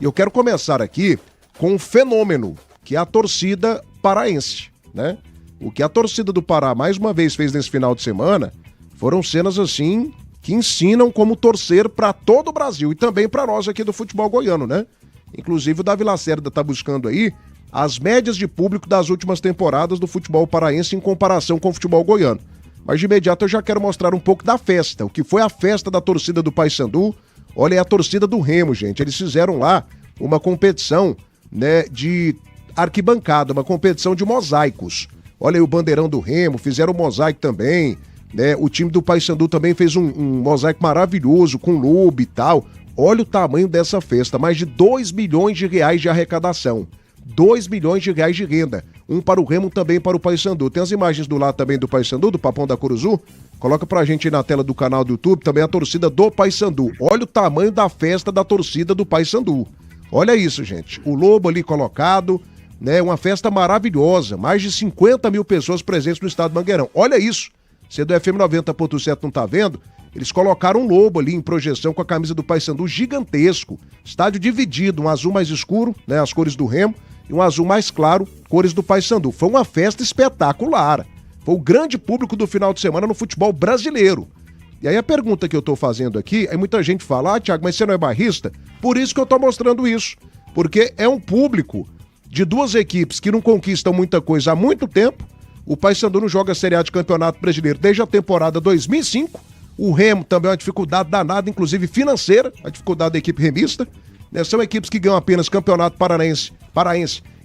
E eu quero começar aqui com um fenômeno, que é a torcida paraense, né? O que a torcida do Pará mais uma vez fez nesse final de semana foram cenas assim que ensinam como torcer para todo o Brasil e também para nós aqui do futebol goiano, né? Inclusive o Davi Lacerda tá buscando aí as médias de público das últimas temporadas do futebol paraense em comparação com o futebol goiano. Mas de imediato eu já quero mostrar um pouco da festa, o que foi a festa da torcida do Paysandu. Olha aí a torcida do Remo, gente. Eles fizeram lá uma competição, né, de arquibancada, uma competição de mosaicos. Olha aí o bandeirão do Remo, fizeram mosaico também, né? O time do Paysandu também fez um mosaico maravilhoso com lobo e tal. Olha o tamanho dessa festa, mais de 2 milhões de reais de arrecadação. 2 milhões de reais de renda. Um para o Remo, também para o Paysandu. Tem as imagens do lado também do Paysandu, do Papão da Curuzu. Coloca pra gente aí na tela do canal do YouTube, também a torcida do Paysandu. Olha o tamanho da festa da torcida do Paysandu. Olha isso, gente. O lobo ali colocado, né? Uma festa maravilhosa. Mais de 50 mil pessoas presentes no estado do Mangueirão. Olha isso. Você do FM 90.7 não tá vendo? Eles colocaram um lobo ali em projeção com a camisa do Paysandu gigantesco. Estádio dividido, um azul mais escuro, né? As cores do Remo, e um azul mais claro, cores do Paysandu. Foi uma festa espetacular. Foi o grande público do final de semana no futebol brasileiro. E aí a pergunta que eu tô fazendo aqui, aí muita gente fala, Thiago, mas você não é bairrista? Por isso que eu tô mostrando isso. Porque é um público de duas equipes que não conquistam muita coisa há muito tempo. O Paysandu não joga a Série A de Campeonato Brasileiro desde a temporada 2005. O Remo também é uma dificuldade danada, inclusive financeira, a dificuldade da equipe remista. Né? São equipes que ganham apenas Campeonato Paraense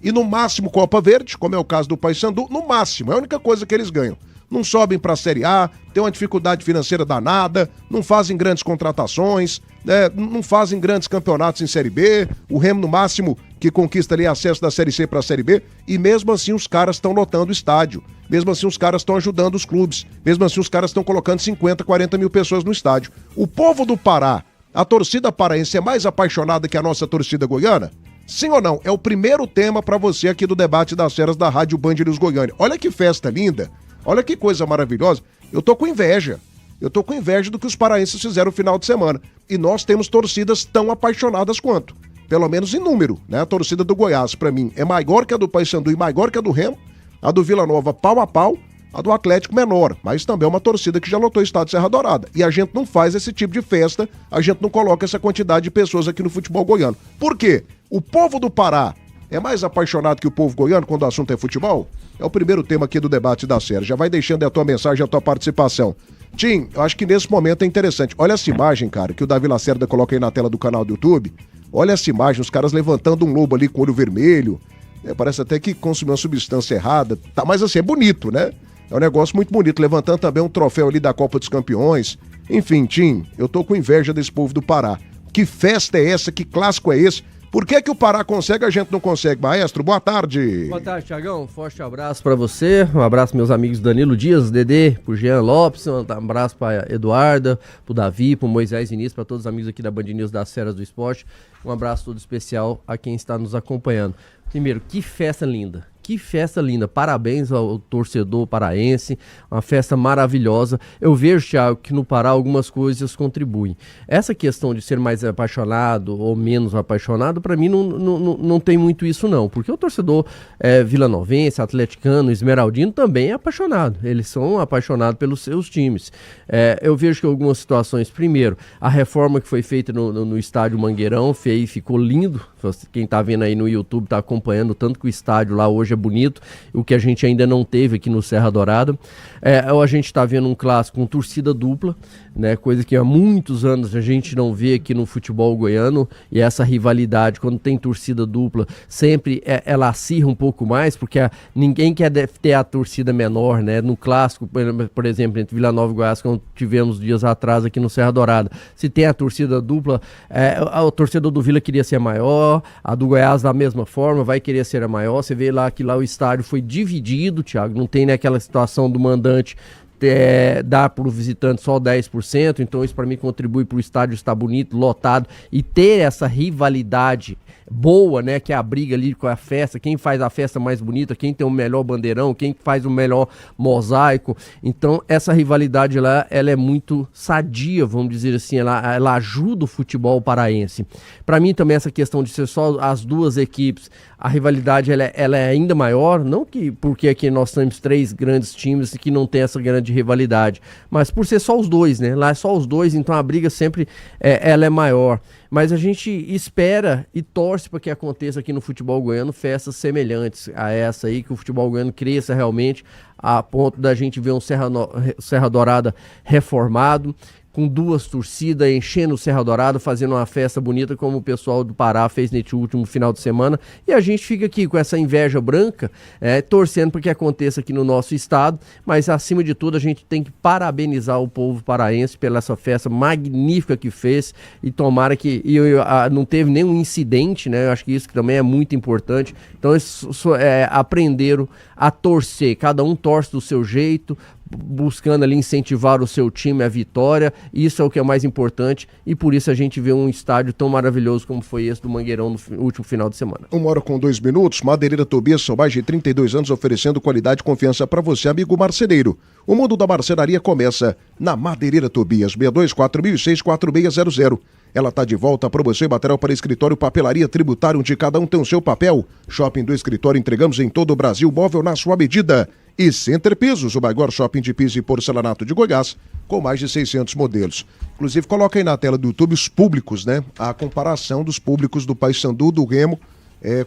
e no máximo Copa Verde, como é o caso do Paysandu, no máximo, é a única coisa que eles ganham. Não sobem para a Série A, tem uma dificuldade financeira danada, não fazem grandes contratações, né? Não fazem grandes campeonatos em Série B, o Remo no máximo que conquista ali acesso da Série C para a Série B, e mesmo assim os caras estão lotando o estádio, mesmo assim os caras estão ajudando os clubes, mesmo assim os caras estão colocando 50, 40 mil pessoas no estádio. O povo do Pará, a torcida paraense é mais apaixonada que a nossa torcida goiana? Sim ou não? É o primeiro tema para você aqui do debate das feras da Rádio Band News Goiânia. Olha que festa linda, olha que coisa maravilhosa. Eu tô com inveja do que os paraenses fizeram no final de semana. E nós temos torcidas tão apaixonadas quanto, pelo menos em número, né? A torcida do Goiás, para mim, é maior que a do Paysandu e maior que a do Remo. A do Vila Nova, pau a pau. A do Atlético menor, mas também é uma torcida que já lotou o estado de Serra Dourada. E a gente não faz esse tipo de festa, a gente não coloca essa quantidade de pessoas aqui no futebol goiano. Por quê? O povo do Pará é mais apaixonado que o povo goiano quando o assunto é futebol? É o primeiro tema aqui do debate da série. Já vai deixando a tua mensagem, a tua participação. Tim, eu acho que nesse momento é interessante. Olha essa imagem, cara, que o Davi Lacerda coloca aí na tela do canal do YouTube. Olha essa imagem, os caras levantando um lobo ali com o olho vermelho. Parece até que consumiu uma substância errada. Tá, mas assim, é bonito, né? É um negócio muito bonito, levantando também um troféu ali da Copa dos Campeões. Enfim, Tim, eu tô com inveja desse povo do Pará. Que festa é essa? Que clássico é esse? Por que o Pará consegue, a gente não consegue? Maestro, boa tarde. Boa tarde, Thiagão. Forte abraço pra você. Um abraço meus amigos Danilo Dias, Dedê, pro Jean Lopes. Um abraço pra Eduarda, pro Davi, pro Moisés Início, pra todos os amigos aqui da Band News das Feras do Esporte. Um abraço todo especial a quem está nos acompanhando. Primeiro, que festa linda. Que festa linda, parabéns ao torcedor paraense, uma festa maravilhosa. Eu vejo, Thiago, que no Pará algumas coisas contribuem. Essa questão de ser mais apaixonado ou menos apaixonado, para mim não tem muito isso não, porque o torcedor vilanovense, atleticano, esmeraldino também é apaixonado, eles são apaixonados pelos seus times. Eu vejo que algumas situações, primeiro, a reforma que foi feita no estádio Mangueirão ficou lindo, quem tá vendo aí no YouTube tá acompanhando, tanto que o estádio lá hoje é bonito, o que a gente ainda não teve aqui no Serra Dourada. A gente está vendo um clássico com torcida dupla, né, coisa que há muitos anos a gente não vê aqui no futebol goiano, e essa rivalidade, quando tem torcida dupla, sempre ela acirra um pouco mais, porque ninguém quer ter a torcida menor, né? No clássico, por exemplo, entre Vila Nova e Goiás, que tivemos dias atrás aqui no Serra Dourada, se tem a torcida dupla, o torcedor do Vila queria ser maior, a do Goiás da mesma forma, vai querer ser a maior. Você vê lá que lá o estádio foi dividido, Thiago, não tem, né, aquela situação do mandante dá para o visitante só 10%, então isso para mim contribui para o estádio estar bonito, lotado e ter essa rivalidade boa, né, que é a briga ali com a festa, quem faz a festa mais bonita, quem tem o melhor bandeirão, quem faz o melhor mosaico. Então essa rivalidade lá, ela é muito sadia, vamos dizer assim, ela ajuda o futebol paraense. Para mim também essa questão de ser só as duas equipes, a rivalidade ela é ainda maior, não que porque aqui nós temos 3 grandes times que não tem essa grande rivalidade, mas por ser só os dois, né? Lá é só os dois, então a briga sempre ela é maior. Mas a gente espera e torce para que aconteça aqui no futebol goiano festas semelhantes a essa aí, que o futebol goiano cresça realmente a ponto da gente ver um Serra Dourada reformado, com 2 torcidas, enchendo o Serra Dourada, fazendo uma festa bonita como o pessoal do Pará fez neste último final de semana. E a gente fica aqui com essa inveja branca, torcendo para que aconteça aqui no nosso estado, mas acima de tudo a gente tem que parabenizar o povo paraense pela essa festa magnífica que fez e tomara que não teve nenhum incidente, né? Eu acho que isso também é muito importante. Então aprenderam a torcer, cada um torce do seu jeito, buscando ali incentivar o seu time à vitória, isso é o que é mais importante e por isso a gente vê um estádio tão maravilhoso como foi esse do Mangueirão no último final de semana. 1h02, Madeireira Tobias, são mais de 32 anos oferecendo qualidade e confiança para você, amigo marceneiro. O mundo da marcenaria começa na Madeireira Tobias, 6240064600. Ela tá de volta para você, material para escritório, papelaria, tributário, onde cada um tem o seu papel. Shopping do escritório, entregamos em todo o Brasil, móvel na sua medida. E Center Pisos, o maior shopping de piso e porcelanato de Goiás, com mais de 600 modelos. Inclusive, coloca aí na tela do YouTube os públicos, né? A comparação dos públicos do Paysandu, do Remo,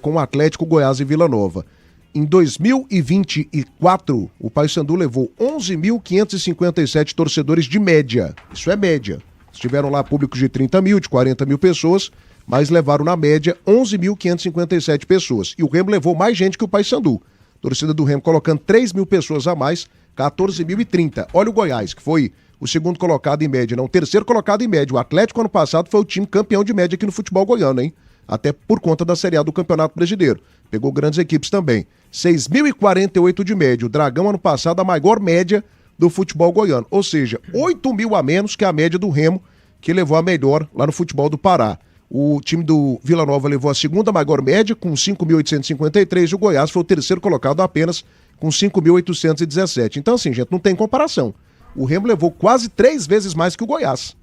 com o Atlético, Goiás e Vila Nova. Em 2024, o Paysandu levou 11.557 torcedores de média. Isso é média. Estiveram lá públicos de 30 mil, de 40 mil pessoas, mas levaram na média 11.557 pessoas. E o Remo levou mais gente que o Paysandu. Torcida do Remo colocando 3 mil pessoas a mais, 14.030. Olha o Goiás, que foi o segundo colocado em média, não, o terceiro colocado em média. O Atlético, ano passado, foi o time campeão de média aqui no futebol goiano, hein? Até por conta da Série A do Campeonato Brasileiro. Pegou grandes equipes também. 6.048 de média. O Dragão, ano passado, a maior média do futebol goiano. Ou seja, 8 mil a menos que a média do Remo, que levou a melhor lá no futebol do Pará. O time do Vila Nova levou a segunda maior média, com 5.853, e o Goiás foi o terceiro colocado apenas, com 5.817. Então, assim, gente, não tem comparação. O Remo levou quase 3 vezes mais que o Goiás.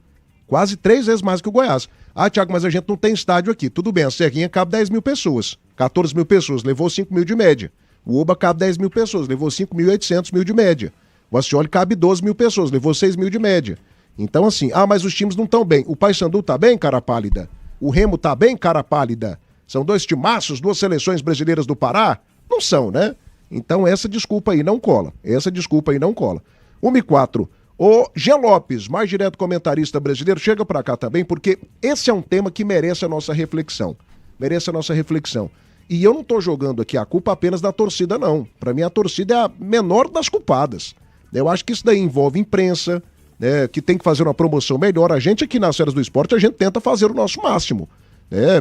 Quase 3 vezes mais que o Goiás. Ah, Thiago, mas a gente não tem estádio aqui. Tudo bem, a Serrinha cabe 10 mil pessoas, 14 mil pessoas, levou 5 mil de média. O Oba cabe 10 mil pessoas, levou 5.800 mil de média. O Ascioli cabe 12 mil pessoas, levou 6 mil de média. Então, assim, mas os times não estão bem. O Paysandu tá bem, cara pálida? O Remo tá bem, cara pálida? São 2 timaços, 2 seleções brasileiras do Pará? Não são, né? Então essa desculpa aí não cola. 1h04. O Jean Lopes, mais direto comentarista brasileiro, chega pra cá também, porque esse é um tema que merece a nossa reflexão. E eu não tô jogando aqui a culpa apenas da torcida, não. Pra mim a torcida é a menor das culpadas. Eu acho que isso daí envolve imprensa, né, que tem que fazer uma promoção melhor. A gente aqui nas Feras do Esporte, a gente tenta fazer o nosso máximo.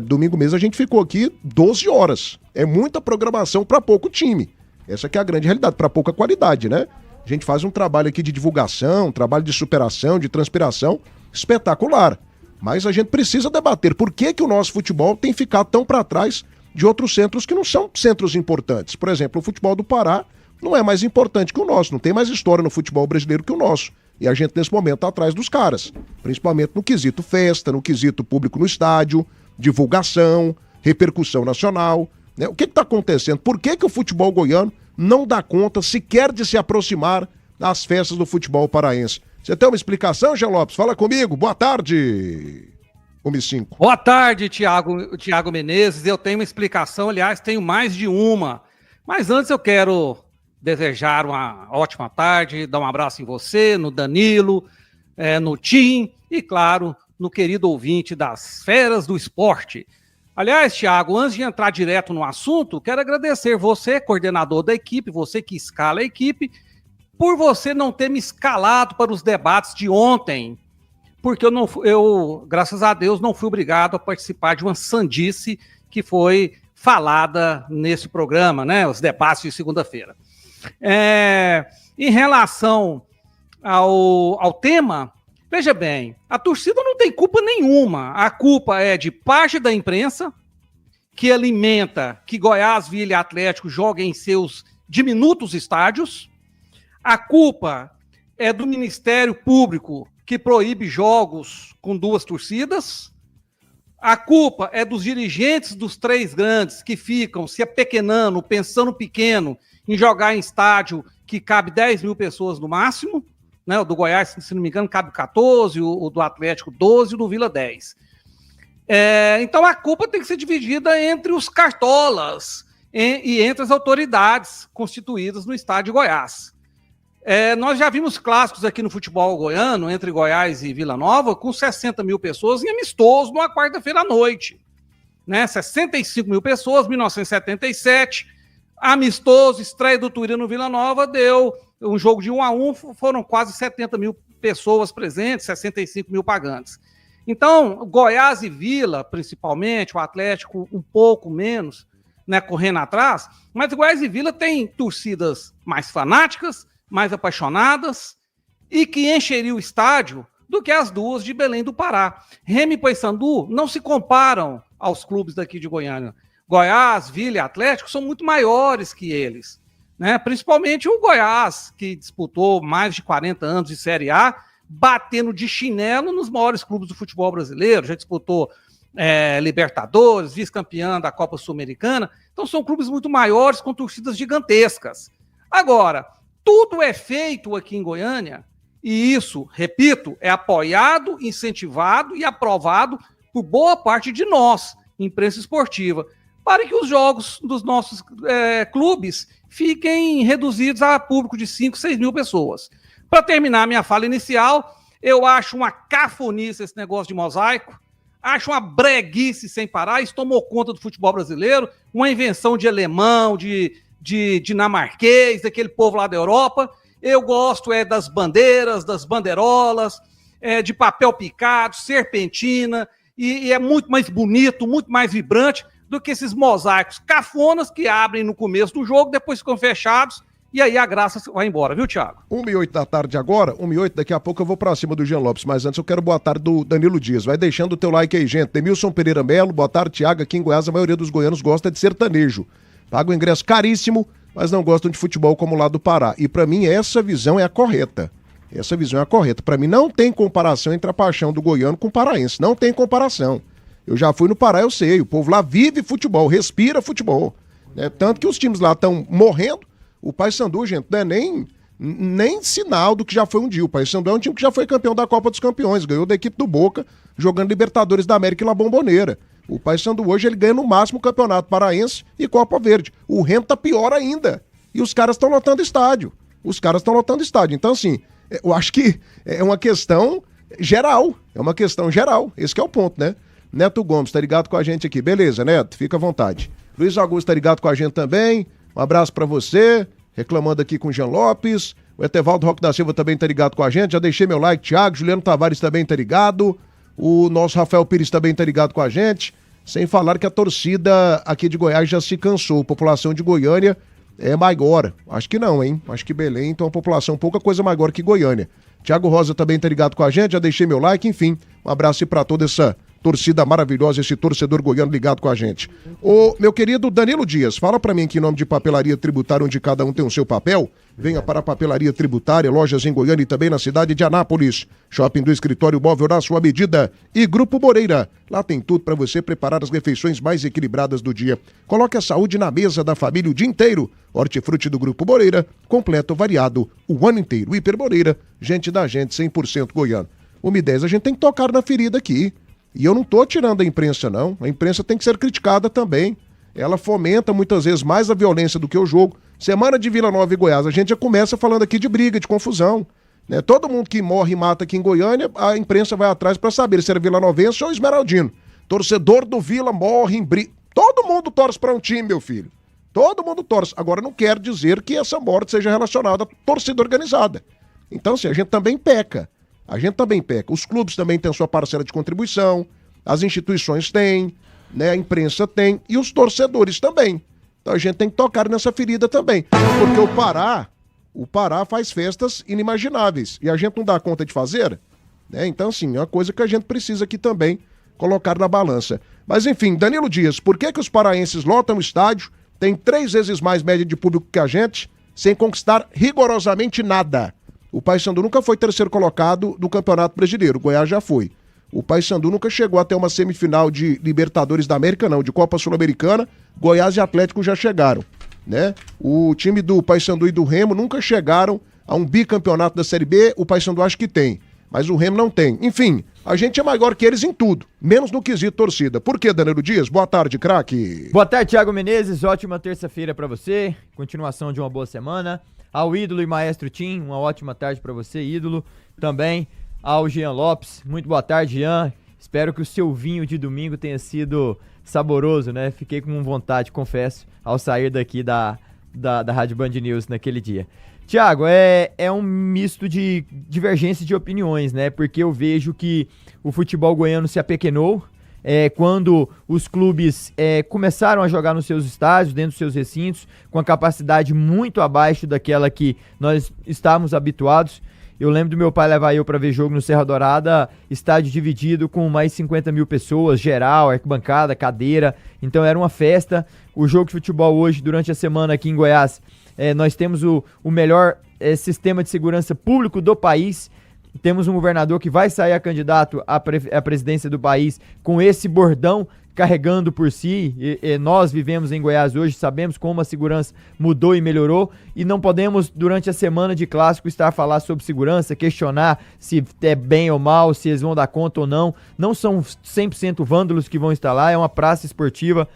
Domingo mesmo a gente ficou aqui 12 horas. É muita programação para pouco time. Essa que é a grande realidade, para pouca qualidade, né? A gente faz um trabalho aqui de divulgação, um trabalho de superação, de transpiração espetacular. Mas a gente precisa debater por que o nosso futebol tem ficado tão para trás de outros centros que não são centros importantes. Por exemplo, o futebol do Pará não é mais importante que o nosso, não tem mais história no futebol brasileiro que o nosso. E a gente, nesse momento, está atrás dos caras. Principalmente no quesito festa, no quesito público no estádio, divulgação, repercussão nacional. Né? O que está acontecendo? Por que o futebol goiano não dá conta sequer de se aproximar das festas do futebol paraense? Você tem uma explicação, Jean Lopes? Fala comigo. Boa tarde. 1h05. Boa tarde, Thiago Menezes. Eu tenho uma explicação, aliás, tenho mais de uma. Mas antes eu quero desejar uma ótima tarde, dar um abraço em você, no Danilo, no Tim e, claro, no querido ouvinte das Feras do Esporte. Aliás, Thiago, antes de entrar direto no assunto, quero agradecer você, coordenador da equipe, você que escala a equipe, por você não ter me escalado para os debates de ontem, porque eu, graças a Deus, não fui obrigado a participar de uma sandice que foi falada nesse programa, né? Os debates de segunda-feira. Em relação ao tema, veja bem, a torcida não tem culpa nenhuma. A culpa é de parte da imprensa, que alimenta que Goiás, Vila e Atlético joguem em seus diminutos estádios. A culpa é do Ministério Público, que proíbe jogos com 2 torcidas. A culpa é dos dirigentes dos 3 grandes, que ficam se apequenando, pensando pequeno, em jogar em estádio que cabe 10 mil pessoas no máximo. Né? O do Goiás, se não me engano, cabe 14, o do Atlético 12 e o do Vila 10. Então a culpa tem que ser dividida entre os cartolas e entre as autoridades constituídas no estado de Goiás. Nós já vimos clássicos aqui no futebol goiano, entre Goiás e Vila Nova, com 60 mil pessoas em amistoso numa quarta-feira à noite. Né? 65 mil pessoas, 1977, amistoso, estreia do Tuíra no Vila Nova, deu um jogo de 1-1, foram quase 70 mil pessoas presentes, 65 mil pagantes. Então, Goiás e Vila, principalmente, o Atlético um pouco menos, né, correndo atrás, mas Goiás e Vila têm torcidas mais fanáticas, mais apaixonadas e que encheriam o estádio do que as 2 de Belém do Pará. Remo e Paysandu não se comparam aos clubes daqui de Goiânia. Goiás, Vila e Atlético são muito maiores que eles, né? Principalmente o Goiás, que disputou mais de 40 anos de Série A, batendo de chinelo nos maiores clubes do futebol brasileiro, já disputou Libertadores, vice-campeã da Copa Sul-Americana, então são clubes muito maiores, com torcidas gigantescas. Agora, tudo é feito aqui em Goiânia, e isso, repito, é apoiado, incentivado e aprovado por boa parte de nós, imprensa esportiva, para que os jogos dos nossos clubes fiquem reduzidos a público de 5, 6 mil pessoas. Para terminar minha fala inicial, eu acho uma cafonice esse negócio de mosaico, acho uma breguice sem parar, isso tomou conta do futebol brasileiro, uma invenção de alemão, de dinamarquês, daquele povo lá da Europa. Eu gosto das bandeiras, das bandeirolas, de papel picado, serpentina, e é muito mais bonito, muito mais vibrante do que esses mosaicos cafonas que abrem no começo do jogo, depois ficam fechados, e aí a graça vai embora, viu, Thiago? 1h08 da tarde agora, 1h08, daqui a pouco eu vou pra cima do Jean Lopes, mas antes eu quero boa tarde do Danilo Dias. Vai deixando o teu like aí, gente. Demilson Pereira Melo, boa tarde, Thiago. Aqui em Goiás a maioria dos goianos gosta de sertanejo. Paga o ingresso caríssimo, mas não gostam de futebol como lá do Pará. E pra mim essa visão é a correta. Essa visão é a correta. Pra mim não tem comparação entre a paixão do goiano com o paraense. Não tem comparação. Eu já fui no Pará, eu sei. O povo lá vive futebol, respira futebol. Né? Tanto que os times lá estão morrendo. O Paysandu, gente, não é nem sinal do que já foi um dia. O Paysandu é um time que já foi campeão da Copa dos Campeões. Ganhou da equipe do Boca, jogando Libertadores da América e La Bombonera. O Paysandu hoje ele ganha no máximo o Campeonato Paraense e Copa Verde. O Remo tá pior ainda. E os caras estão lotando estádio. Então, assim, eu acho que é uma questão geral. Esse que é o ponto, né? Neto Gomes tá ligado com a gente aqui. Beleza, Neto, fica à vontade. Luiz Augusto tá ligado com a gente também. Um abraço pra você. Reclamando aqui com o Jean Lopes. O Etevaldo Roque da Silva também tá ligado com a gente. Já deixei meu like, Thiago. Juliano Tavares também tá ligado. O nosso Rafael Pires também tá ligado com a gente. Sem falar que a torcida aqui de Goiás já se cansou. A população de Goiânia é maior. Acho que não, hein? Acho que Belém, então a população pouca coisa maior que Goiânia. Thiago Rosa também tá ligado com a gente. Já deixei meu like, enfim. Um abraço pra toda essa torcida maravilhosa, esse torcedor goiano ligado com a gente. Ô, meu querido Danilo Dias, fala pra mim aqui em nome de Papelaria Tributária, onde cada um tem o seu papel. Venha para a Papelaria Tributária, lojas em Goiânia e também na cidade de Anápolis. Shopping do Escritório Móvel na sua medida. E Grupo Moreira, lá tem tudo para você preparar as refeições mais equilibradas do dia. Coloque a saúde na mesa da família o dia inteiro. Hortifruti do Grupo Moreira, completo, variado, o ano inteiro. Hiper Moreira, gente da gente, 100% goiano. 1h10, a gente tem que tocar na ferida aqui. E eu não tô tirando a imprensa, não. A imprensa tem que ser criticada também. Ela fomenta muitas vezes mais a violência do que o jogo. Semana de Vila Nova e Goiás, a gente já começa falando aqui de briga, de confusão. Né? Todo mundo que morre e mata aqui em Goiânia, a imprensa vai atrás para saber se era vilanovense ou esmeraldino. Torcedor do Vila morre em briga. Todo mundo torce para um time, meu filho. Todo mundo torce. Agora não quer dizer que essa morte seja relacionada à torcida organizada. Então, assim, a gente também peca. Os clubes também têm a sua parcela de contribuição, as instituições têm, né? A imprensa tem e os torcedores também. Então a gente tem que tocar nessa ferida também. Porque o Pará, o Pará faz festas inimagináveis e a gente não dá conta de fazer, né? Então, assim, é uma coisa que a gente precisa aqui também colocar na balança. Mas, enfim, Danilo Dias, por que os paraenses lotam o estádio, tem 3 vezes mais média de público que a gente, sem conquistar rigorosamente nada? O Paysandu nunca foi terceiro colocado do Campeonato Brasileiro, o Goiás já foi. O Paysandu nunca chegou até uma semifinal de Libertadores da América, não, de Copa Sul-Americana. Goiás e Atlético já chegaram, né? O time do Paysandu e do Remo nunca chegaram a um bicampeonato da Série B, o Paysandu acho que tem, mas o Remo não tem. Enfim, a gente é maior que eles em tudo, menos no quesito torcida. Por quê, Danilo Dias? Boa tarde, craque. Boa tarde, Thiago Menezes. Ótima terça-feira pra você. Continuação de uma boa semana. Ao ídolo e maestro Tim, uma ótima tarde pra você, ídolo. Também ao Jean Lopes. Muito boa tarde, Jean. Espero que o seu vinho de domingo tenha sido saboroso, né? Fiquei com vontade, confesso, ao sair daqui da Rádio Band News naquele dia. Thiago, é um misto de divergência de opiniões, né? Porque eu vejo que o futebol goiano se apequenou quando os clubes começaram a jogar nos seus estádios, dentro dos seus recintos, com a capacidade muito abaixo daquela que nós estávamos habituados. Eu lembro do meu pai levar eu para ver jogo no Serra Dourada, estádio dividido com mais 50 mil pessoas, geral, arquibancada, cadeira, então era uma festa. O jogo de futebol hoje, durante a semana aqui em Goiás, nós temos o melhor sistema de segurança público do país. Temos um governador que vai sair a candidato à presidência do país com esse bordão carregando por si. Nós vivemos em Goiás hoje, sabemos como a segurança mudou e melhorou, e não podemos, durante a semana de clássico, estar a falar sobre segurança, questionar se é bem ou mal, se eles vão dar conta ou não. Não são 100% vândalos que vão estar lá, é uma praça esportiva.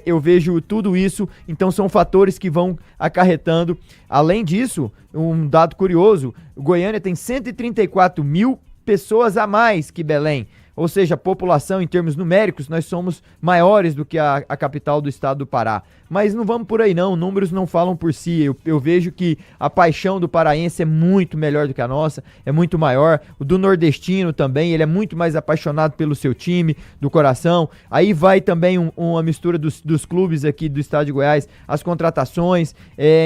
Eu vejo tudo isso, então são fatores que vão acarretando. Além disso, um dado curioso, Goiânia tem 134 mil pessoas a mais que Belém, ou seja, a população em termos numéricos, nós somos maiores do que a capital do estado do Pará. Mas não vamos por aí não, números não falam por si. Eu vejo que a paixão do paraense é muito melhor do que a nossa, é muito maior. O do nordestino também, ele é muito mais apaixonado pelo seu time, do coração. Aí vai também uma mistura dos clubes aqui do estado de Goiás, as contratações.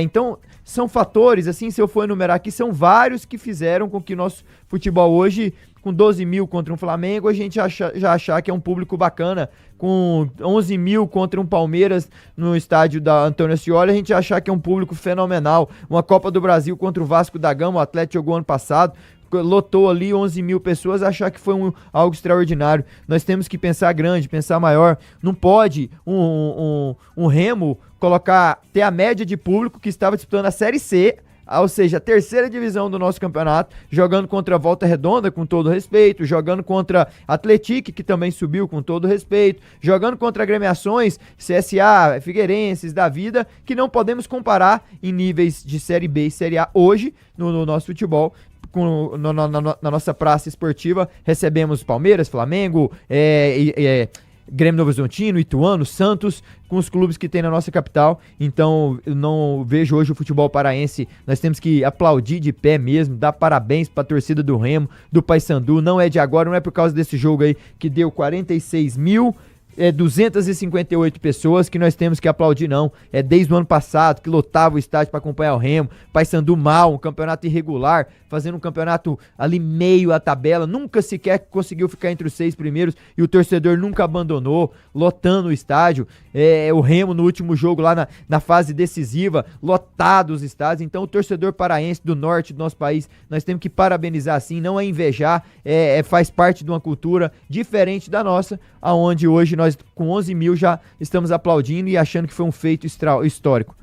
Então, são fatores, assim, se eu for enumerar aqui, são vários que fizeram com que o nosso futebol hoje, com 12 mil contra um Flamengo, a gente já achar que é um público bacana. Com 11 mil contra um Palmeiras no estádio da Antônio Ascioli, a gente achar que é um público fenomenal. Uma Copa do Brasil contra o Vasco da Gama, o Atlético jogou ano passado, lotou ali 11 mil pessoas, achar que foi algo extraordinário. Nós temos que pensar grande, pensar maior. Não pode um Remo ter a média de público que estava disputando a Série C, ou seja, a terceira divisão do nosso campeonato, jogando contra a Volta Redonda, com todo respeito, jogando contra Atlético, que também subiu, com todo respeito, jogando contra agremiações, CSA, Figueirenses, da vida, que não podemos comparar em níveis de Série B e Série A hoje, no nosso futebol. Na nossa praça esportiva, recebemos Palmeiras, Flamengo, Grêmio Novo Horizontino, Ituano, Santos, com os clubes que tem na nossa capital. Então eu não vejo hoje o futebol paraense, nós temos que aplaudir de pé mesmo, dar parabéns pra torcida do Remo, do Paysandu. Não é de agora, não é por causa desse jogo aí que deu 46.258 pessoas que nós temos que aplaudir, não. É desde o ano passado que lotava o estádio para acompanhar o Remo. Paysandu mal, um campeonato irregular, fazendo um campeonato ali meio a tabela, nunca sequer conseguiu ficar entre os 6 primeiros e o torcedor nunca abandonou, lotando o estádio. O Remo no último jogo lá na fase decisiva, lotado os estádios. Então o torcedor paraense do norte do nosso país, nós temos que parabenizar assim, não é invejar, faz parte de uma cultura diferente da nossa, aonde hoje nós com 11 mil já estamos aplaudindo e achando que foi um feito histórico.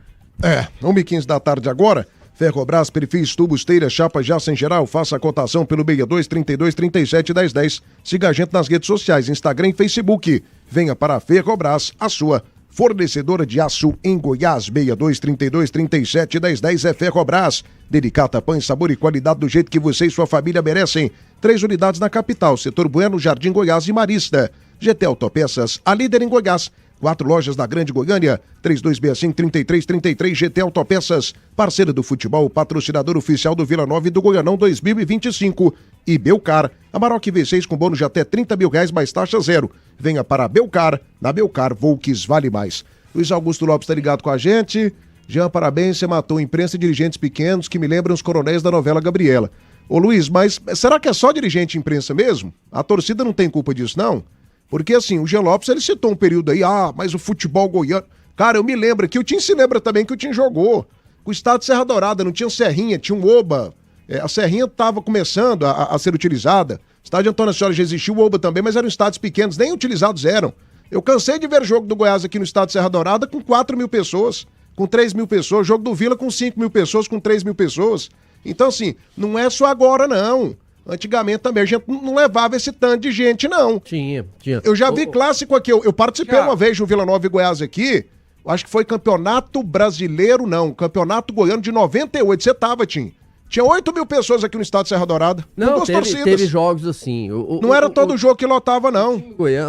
1h15 da tarde agora. Ferrobras, perfis, tubos, telhas, chapas, jaça em geral. Faça a cotação pelo 62 32 37 10 10. Siga a gente nas redes sociais, Instagram e Facebook. Venha para a Ferrobras, a sua fornecedora de aço em Goiás. 62 32 37 10 10 é Ferrobras. Delicata, pães, sabor e qualidade do jeito que você e sua família merecem. 3 unidades na capital, Setor Bueno, Jardim Goiás e Marista. GT Autopeças, a líder em Goiás. 4 lojas da Grande Goiânia, 3265-3333, GT Autopeças, parceira do futebol, patrocinador oficial do Vila Nova e do Goianão 2025. E Belcar, Amarok V6 com bônus de até R$30 mil mais taxa zero. Venha para a Belcar, na Belcar Volks vale mais. Luiz Augusto Lopes está ligado com a gente. Jean, parabéns, você matou imprensa e dirigentes pequenos que me lembram os coronéis da novela Gabriela. Ô Luiz, mas será que é só dirigente e imprensa mesmo? A torcida não tem culpa disso, não? Porque assim, o Jean Lopes, ele citou um período aí, mas o futebol goiano... Cara, eu me lembro que o Tim se lembra também que o Tim jogou. O estado de Serra Dourada, não tinha Serrinha, tinha um Oba. A Serrinha estava começando a ser utilizada. O estádio Antônio Ascioli já existiu, o Oba também, mas eram estádios pequenos, nem utilizados eram. Eu cansei de ver jogo do Goiás aqui no estado de Serra Dourada com 4 mil pessoas, com 3 mil pessoas, jogo do Vila com 5 mil pessoas, com 3 mil pessoas. Então assim, não é só agora não. Antigamente também a gente não levava esse tanto de gente, não. Tinha. Eu já vi clássico aqui, eu participei uma vez de um Vila Nova e Goiás aqui, acho que foi Campeonato Brasileiro, não, Campeonato Goiano de 98, você tava, Tim. Tinha 8 mil pessoas aqui no estado de Serra Dourada. Não, teve jogos assim. Não era todo jogo que lotava, não.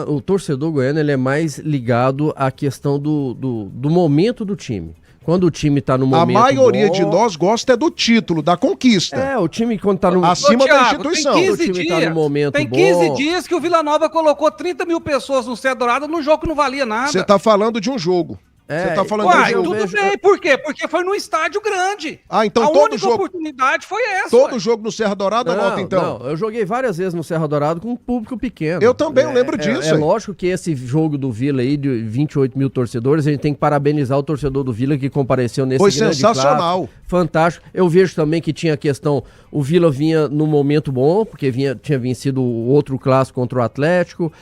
O torcedor goiano, ele é mais ligado à questão do momento do time. Quando o time tá no momento a maioria bom, de nós gosta do título, da conquista. o time quando tá no... Acima da instituição. O time tá no momento tem 15 dias que o Vila Nova colocou 30 mil pessoas no Serra Dourada num jogo que não valia nada. Você tá falando de um jogo. Você tá falando de um jogo. Tudo bem, por quê? Porque foi num estádio grande. Então a todo única jogo... oportunidade foi essa. Todo jogo no Serra Dourada lota, então? Não, eu joguei várias vezes no Serra Dourada com um público pequeno. Eu também lembro disso. É lógico que esse jogo do Vila aí, de 28 mil torcedores, a gente tem que parabenizar o torcedor do Vila que compareceu nesse grande sensacional. clássico. Fantástico. Eu vejo também que tinha a questão, o Vila vinha num momento bom, porque tinha vencido o outro clássico contra o Atlético.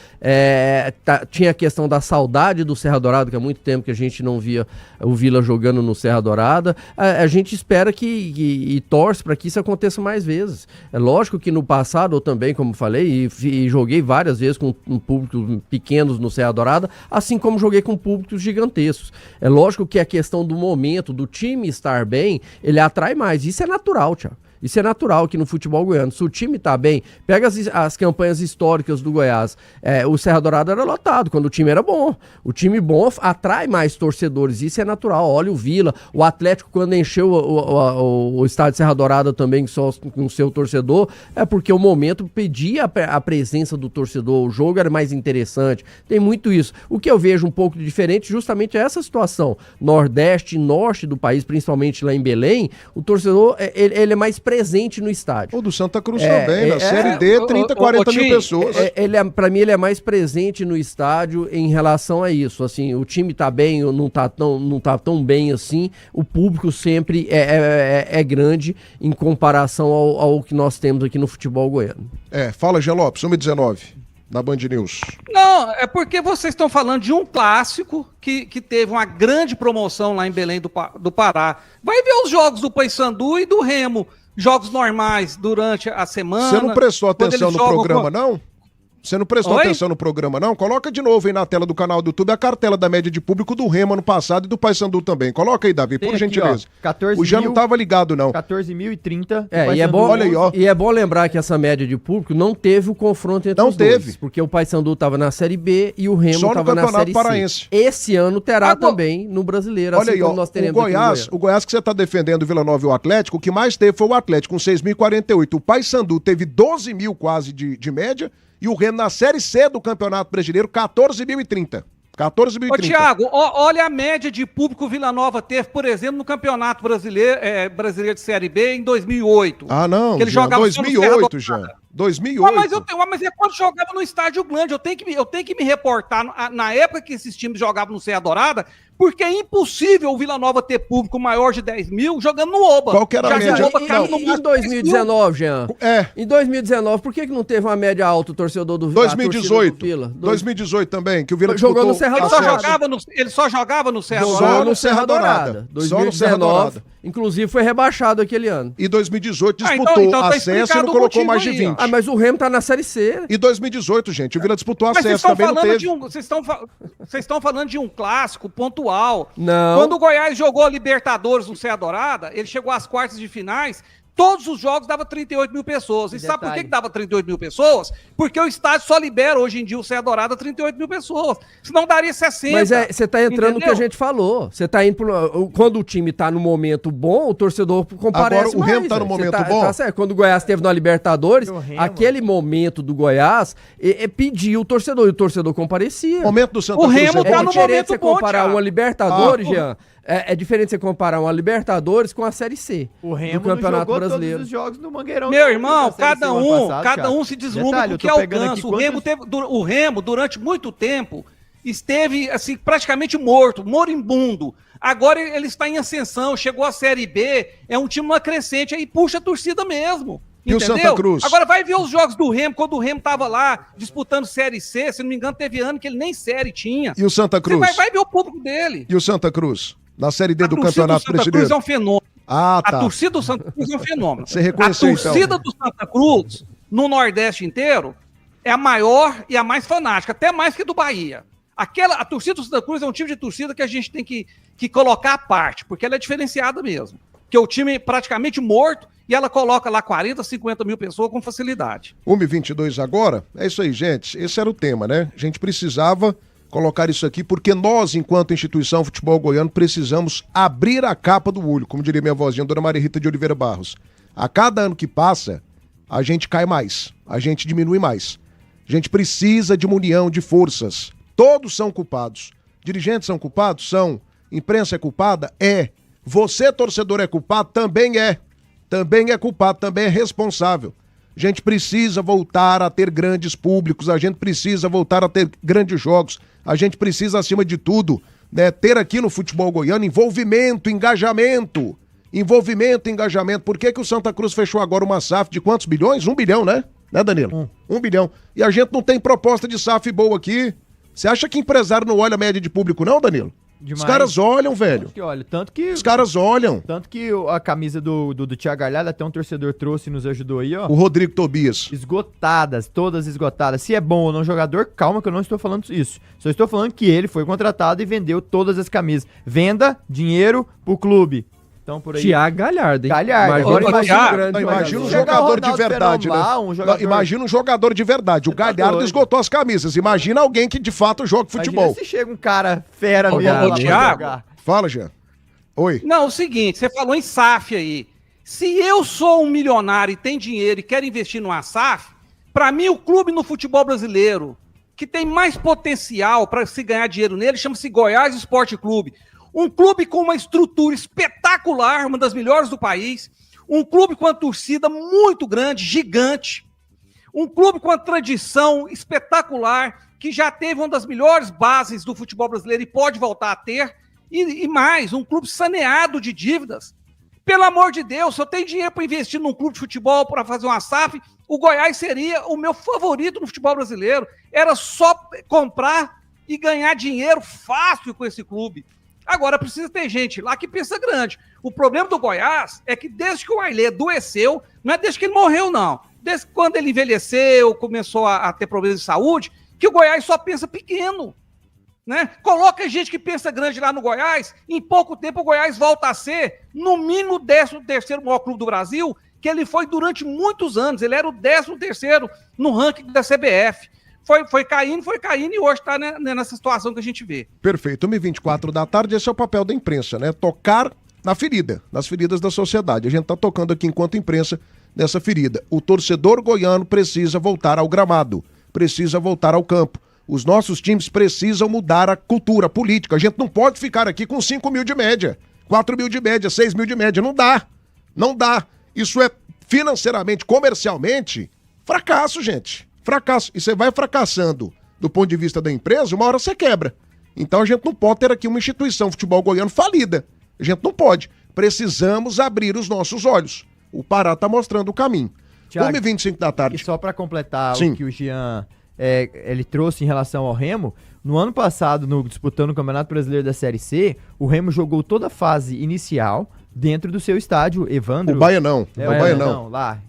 Tinha a questão da saudade do Serra Dourada, que há muito tempo que a gente não via o Vila jogando no Serra Dourada. A gente espera e torce para que isso aconteça mais vezes. É lógico que no passado, eu também, como falei, e joguei várias vezes com públicos pequenos no Serra Dourada, assim como joguei com públicos gigantescos. É lógico que a questão do momento, do time estar bem, ele atrai mais. Isso é natural, Thiago. Isso é natural aqui no futebol goiano. Se o time tá bem, pega as campanhas históricas do Goiás. O Serra Dourada era lotado quando o time era bom. O time bom atrai mais torcedores. Isso é natural. Olha o Vila, o Atlético quando encheu o estádio de Serra Dourada também só com o seu torcedor, é porque o momento pedia a presença do torcedor. O jogo era mais interessante. Tem muito isso. O que eu vejo um pouco diferente justamente é essa situação. Nordeste e norte do país, principalmente lá em Belém, o torcedor ele é mais presente no estádio. O do Santa Cruz também, na Série D, 30, 40 mil pessoas. Pra mim, ele é mais presente no estádio em relação a isso. Assim, o time tá bem ou não tá tão bem assim, o público sempre é grande em comparação ao que nós temos aqui no futebol goiano. Fala, Jean Lopes, 1h19, na Band News. Não, é porque vocês estão falando de um clássico que teve uma grande promoção lá em Belém do Pará. Vai ver os jogos do Paysandu e do Remo. Jogos normais durante a semana. Você não prestou atenção no programa, não? Você não prestou atenção no programa, não? Coloca de novo aí na tela do canal do YouTube a cartela da média de público do Remo ano passado e do Paysandu também. Coloca aí, Davi, por gentileza. O Jean não tava ligado, não. 14.030. E é bom, olha aí, ó. E é bom lembrar que essa média de público não teve o confronto entre os dois. Porque o Paysandu tava na Série B e o Remo tava na Série Paraense. C. Esse ano terá também no Brasileiro, olha aí, ó, nós teremos o Goiás que você tá defendendo, o Vila Nova e o Atlético, o que mais teve foi o Atlético, com 6.048. O Paysandu teve 12 mil quase de média. E o Remo na Série C do Campeonato Brasileiro, 14.030. 14.030. Ô, Thiago, olha a média de público que o Vila Nova teve, por exemplo, no Campeonato Brasileiro de Série B em 2008. Ah, não, que ele jogava 2008, já. 2008. Mas é quando jogava no estádio grande. Eu tenho que me reportar na época que esses times jogavam no Serra Dourada, porque é impossível o Vila Nova ter público maior de 10 mil jogando no Oba. Qual que era a média? Em 2019, Jean. Em 2019, por que não teve uma média alta o torcedor do Vila? 2018 também, que o Vila jogou no Serra Dourada. Ele só jogava no Serra Dourada. Só no Serra Dourada. 2019, inclusive foi rebaixado aquele ano. E 2018 disputou acesso e não colocou mais de 20. Mas o Remo tá na Série C. E 2018, gente, o Vila disputou acesso, também não teve. Vocês estão falando de um clássico pontual. Não. Quando o Goiás jogou a Libertadores no Serra Dourada, ele chegou às quartas de finais. Todos os jogos dava 38 mil pessoas. E sabe por que dava 38 mil pessoas? Porque o estádio só libera hoje em dia o Serra Dourada 38 mil pessoas. Senão daria 60. Mas você tá entrando no que a gente falou. Você tá indo quando o time tá no momento bom, o torcedor comparece mais. Agora o Remo tá no momento bom. Tá certo. Quando o Goiás esteve na Libertadores, aquele momento do Goiás pediu o torcedor e o torcedor comparecia. O momento do Santa Cruz. O Remo tá no momento bom, comparar uma Libertadores, Jean, É diferente você comparar uma Libertadores com a Série C. O Remo do Campeonato jogou Brasileiro. todos os jogos no Mangueirão. Meu irmão, da Série C cada ano um, passado, cada cara. um se deslumbra Detalhe, com o que eu tô pegando alcança. aqui O Remo, durante muito tempo, esteve assim, praticamente morto, moribundo. Agora ele está em ascensão, chegou à Série B, é um time numa crescente, aí puxa a torcida mesmo. E o Entendeu? Santa Cruz? Agora vai ver os jogos do Remo, quando o Remo tava lá disputando Série C, se não me engano, teve ano que ele nem Série tinha. E o Santa Você Cruz? vai ver o público dele. E o Santa Cruz? Na Série D A do torcida Campeonato do Santa Brasileiro? Cruz é um fenômeno. Ah, tá. A torcida do Santa Cruz é um fenômeno. Você reconheceu, a torcida então? do Santa Cruz, no Nordeste inteiro, é a maior e a mais fanática, até mais que do Bahia. A torcida do Santa Cruz é um tipo de torcida que a gente tem que colocar à parte, porque ela é diferenciada mesmo. Que é o time praticamente morto e ela coloca lá 40, 50 mil pessoas com facilidade. 1h22 agora? É isso aí, gente. Esse era o tema, né? A gente precisava colocar isso aqui porque nós, enquanto instituição futebol goiano, precisamos abrir a capa do olho, como diria minha vozinha, dona Maria Rita de Oliveira Barros. A cada ano que passa, a gente cai mais, a gente diminui mais. A gente precisa de uma união de forças. Todos são culpados. Dirigentes são culpados? São. Imprensa é culpada? É. Você, torcedor, é culpado? Também é. Também é culpado, também é responsável. A gente precisa voltar a ter grandes públicos, a gente precisa voltar a ter grandes jogos, a gente precisa, acima de tudo, né, ter aqui no futebol goiano envolvimento, engajamento. Envolvimento, engajamento. Por que o Santa Cruz fechou agora uma SAF de quantos bilhões? 1 bilhão, né? Né, Danilo? 1 bilhão. E a gente não tem proposta de SAF boa aqui. Você acha que empresário não olha a média de público, não, Danilo? Demais. Os caras olham, velho. Tanto que Os caras olham. Tanto que a camisa do Thiago Galhardo, até um torcedor trouxe e nos ajudou aí, ó. O Rodrigo Tobias. Esgotadas, todas esgotadas. Se é bom ou não jogador, calma que eu não estou falando isso. Só estou falando que ele foi contratado e vendeu todas as camisas. Venda, dinheiro pro clube. Então, por aí. Thiago Galhardo, hein? Galhardo. Agora Imagina um jogador de verdade, né? Imagina um jogador de verdade. O Galhardo esgotou as camisas. Imagina alguém que de fato joga futebol. Imagina se chega um cara fera mesmo Ô, lá pra Thiago. jogar. Fala, Jean. Oi. Não, o seguinte, você falou em SAF aí. Se eu sou um milionário e tenho dinheiro e quero investir numa SAF, para mim o clube no futebol brasileiro que tem mais potencial para se ganhar dinheiro nele chama-se Goiás Esporte Clube. Um clube com uma estrutura espetacular, uma das melhores do país. Um clube com uma torcida muito grande, gigante. Um clube com uma tradição espetacular, que já teve uma das melhores bases do futebol brasileiro e pode voltar a ter. E mais, um clube saneado de dívidas. Pelo amor de Deus, se eu tenho dinheiro para investir num clube de futebol, para fazer uma SAF, o Goiás seria o meu favorito no futebol brasileiro. Era só comprar e ganhar dinheiro fácil com esse clube. Agora precisa ter gente lá que pensa grande. O problema do Goiás é que desde que o Ailê adoeceu, não é desde que ele morreu, não. Desde quando ele envelheceu, começou a ter problemas de saúde, que o Goiás só pensa pequeno. Né? Coloca gente que pensa grande lá no Goiás, em pouco tempo o Goiás volta a ser, no mínimo, o 13º maior clube do Brasil, que ele foi durante muitos anos. Ele era o 13º no ranking da CBF. Foi caindo e hoje está nessa situação que a gente vê. Perfeito. 1h24 da tarde, esse é o papel da imprensa, né? Tocar na ferida, nas feridas da sociedade. A gente está tocando aqui enquanto imprensa nessa ferida. O torcedor goiano precisa voltar ao gramado, precisa voltar ao campo. Os nossos times precisam mudar a cultura política. A gente não pode ficar aqui com 5 mil de média, 4 mil de média, 6 mil de média. Não dá. Não dá. Isso é financeiramente, comercialmente, fracasso, gente. Fracasso. E você vai fracassando do ponto de vista da empresa, uma hora você quebra. Então a gente não pode ter aqui uma instituição futebol goiano falida. A gente não pode. Precisamos abrir os nossos olhos. O Pará está mostrando o caminho. 1h25 da tarde. E só para completar Sim. o que o Jean ele trouxe em relação ao Remo, no ano passado, disputando o Campeonato Brasileiro da Série C, o Remo jogou toda a fase inicial dentro do seu estádio, Evandro. O Baianão. O Baianão, lá.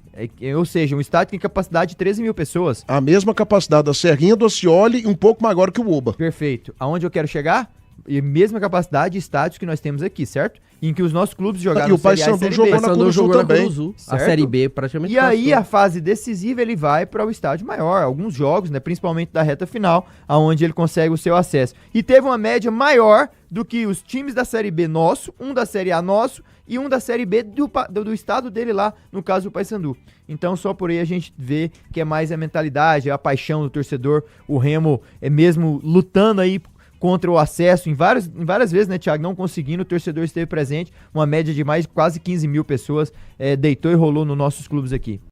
Ou seja, um estádio que tem capacidade de 13 mil pessoas. A mesma capacidade da Serrinha, do Oscioli e um pouco maior que o Oba. Perfeito. Aonde eu quero chegar? E mesma capacidade de estádios que nós temos aqui, certo? Em que os nossos clubes jogaram e o Paysandu jogou na Curuzu também. A Série B praticamente. E aí a fase decisiva ele vai para o estádio maior, alguns jogos, né, principalmente da reta final, aonde ele consegue o seu acesso. E teve uma média maior do que os times da Série B nosso, um da Série A nosso e um da Série B do estado dele lá, no caso do Paysandu. Então só por aí a gente vê que é mais a mentalidade, a paixão do torcedor, o Remo é mesmo lutando aí contra o acesso, em várias vezes, né, Thiago, não conseguindo, o torcedor esteve presente, uma média de quase 15 mil pessoas deitou e rolou nos nossos clubes aqui.